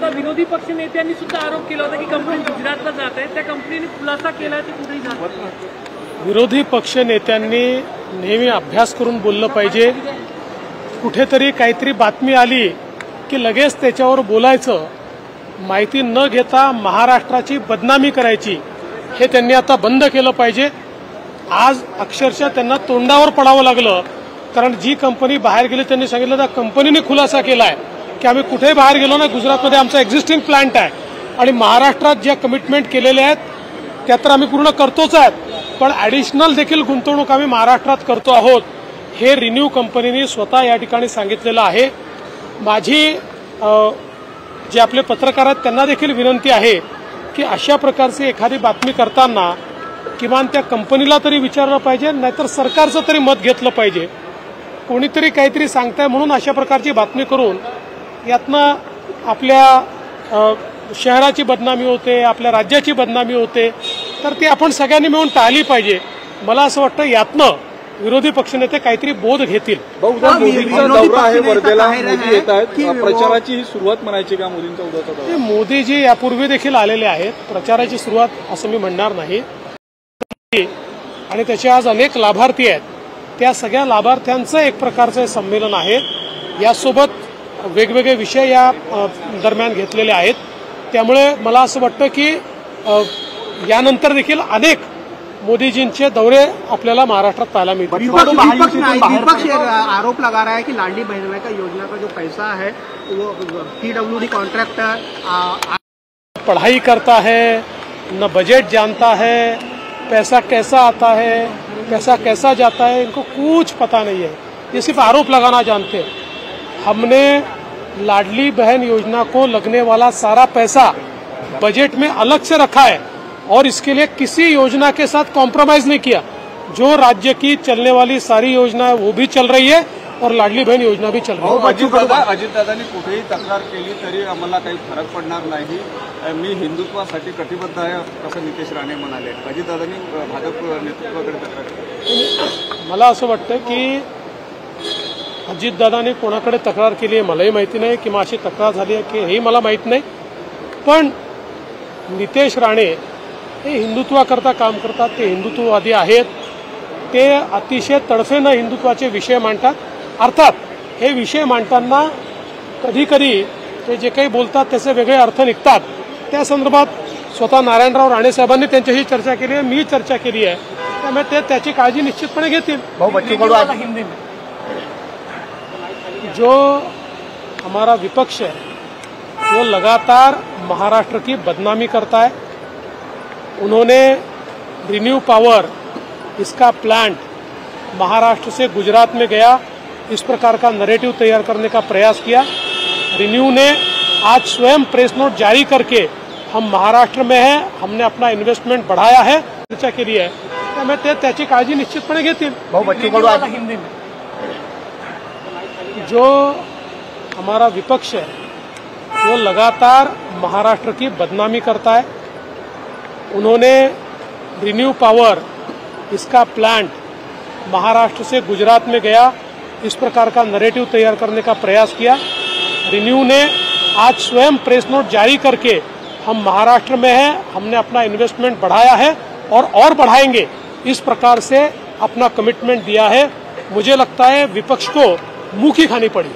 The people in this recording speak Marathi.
आता विरोधी पक्ष नेत्यांनी सुद्धा आरोप केला होता की कंपनी गुजरातला जात आहे, त्या कंपनीने खुलासा केला ते कुठेही जात नाही। विरोधी पक्ष नेत्यांनी नेहमी अभ्यास करून बोललं पाहिजे। कुठेतरी काहीतरी बातमी आली की लगेच त्याच्यावर बोलायचं, माहिती न घेता महाराष्ट्राची बदनामी करायची, हे त्यांनी आता बंद केलं पाहिजे। आज अक्षरशः त्यांना तोंडावर पडावं लागलं, कारण जी कंपनी बाहेर गेली त्यांनी सांगितलं त्या कंपनीने खुलासा केलाय की आम्ही कुठेही बाहेर गेलो ना, गुजरातमध्ये आमचा एक्झिस्टिंग प्लांट आहे आणि महाराष्ट्रात ज्या कमिटमेंट केलेल्या आहेत त्या तर आम्ही पूर्ण करतोच आहेत, पण ॲडिशनल देखील गुंतवणूक आम्ही महाराष्ट्रात करतो आहोत, हे रिन्यू कंपनीने स्वतः या ठिकाणी सांगितलेलं आहे। माझी जे आपले पत्रकार आहेत त्यांना देखील विनंती आहे की अशा प्रकारची एखादी बातमी करताना किमान त्या कंपनीला तरी विचारलं पाहिजे, नाहीतर सरकारचं तरी मत घेतलं पाहिजे। कोणीतरी काहीतरी सांगताय म्हणून अशा प्रकारची बातमी करून यातनं आपल्या शहराची बदनामी होते, आपल्या राज्याची बदनामी होते, तर ती आपण सगळ्यांनी मिळून टाळली पाहिजे। मला असं वाटतं यातनं विरोधी पक्षनेते काहीतरी बोध घेतील। मोदींचा दौरा आहे वर्धेला, मोदी येत आहेत, प्रचाराची ही सुरुवात म्हणायची का मोदींचा उद्याचा दौरा? मोदीजी यापूर्वी देखील आलेले आहेत, प्रचाराची सुरुवात असं मी म्हणणार नाही, आणि त्याचे आज अनेक लाभार्थी आहेत, त्या सगळ्या लाभार्थ्यांचं एक प्रकारचं संमेलन आहे। यासोबत वेगवेगळे विषय या दरम्यान घेतलेले आहेत, त्यामुळे मला असं वाटतं की यानंतर देखील अनेक मोदीजींचे दौरे आपल्याला महाराष्ट्रात पाहायला मिळतील। विपक्ष आरोप लगा रहा है कि लाडली बहन का योजना का जो पैसा है वो PWD कॉन्ट्रैक्टर पढ़ाई करता है, न बजट जानता है, पैसा कैसा आता है, पैसा कैसा जाता है, इनको कुछ पता नहीं है, ये सिर्फ आरोप लगाना जानते हैं। हमने लाडली बहन योजना को लगने वाला सारा पैसा बजट में अलग से रखा है और इसके लिए किसी योजना के साथ कॉम्प्रोमाइज नहीं किया। जो राज्य की चलने वाली सारी योजना है वो भी चल रही है और लाडली बहन योजना भी चल रही है। अजितदादांनी कुठेही तक्रार केली तरी आम्हाला काही फरक पडणार नाही, मी हिंदुत्वासाठी कटिबद्ध आहे असं नितेश राणे म्हणाले। अजितदादांनी भाजप नेतृत्वाकडे तक्रार केली। मला असं वाटतं की अजितदादांनी कोणाकडे तक्रार केली आहे मलाही माहिती नाही, किंवा अशी तक्रार झाली आहे की हेही मला माहीत नाही, पण नितेश राणे हे हिंदुत्वाकरता काम करतात, ते हिंदुत्ववादी आहेत, ते अतिशय तडफेनं हिंदुत्वाचे विषय मांडतात। अर्थात हे विषय मांडताना कधी कधी ते जे काही बोलतात त्याचे वेगळे अर्थ निघतात, त्या संदर्भात स्वतः नारायणराव राणे साहेबांनी त्यांच्याशी चर्चा केली आहे, मी चर्चा केली आहे, त्यामुळे ते त्याची काळजी निश्चितपणे घेतील। हिंदी में जो हमारा विपक्ष है वो लगातार महाराष्ट्र की बदनामी करता है। उन्होंने रिन्यू पावर इसका प्लांट महाराष्ट्र से गुजरात में गया, इस प्रकार का नैरेटिव तैयार करने का प्रयास किया। रिन्यू ने आज स्वयं प्रेस नोट जारी करके हम महाराष्ट्र में हैं, हमने अपना इन्वेस्टमेंट बढ़ाया है, चर्चा केली आहे, त्यामुळे ते त्याची काळजी निश्चितपणे घेतील। हिंदी में जो हमारा विपक्ष है वो लगातार महाराष्ट्र की बदनामी करता है। उन्होंने रिन्यू पावर इसका प्लांट महाराष्ट्र से गुजरात में गया, इस प्रकार का नैरेटिव तैयार करने का प्रयास किया। रिन्यू ने आज स्वयं प्रेस नोट जारी करके हम महाराष्ट्र में हैं, हमने अपना इन्वेस्टमेंट बढ़ाया है और बढ़ाएंगे, इस प्रकार से अपना कमिटमेंट दिया है। मुझे लगता है विपक्ष को मुंह की खानी पड़ी।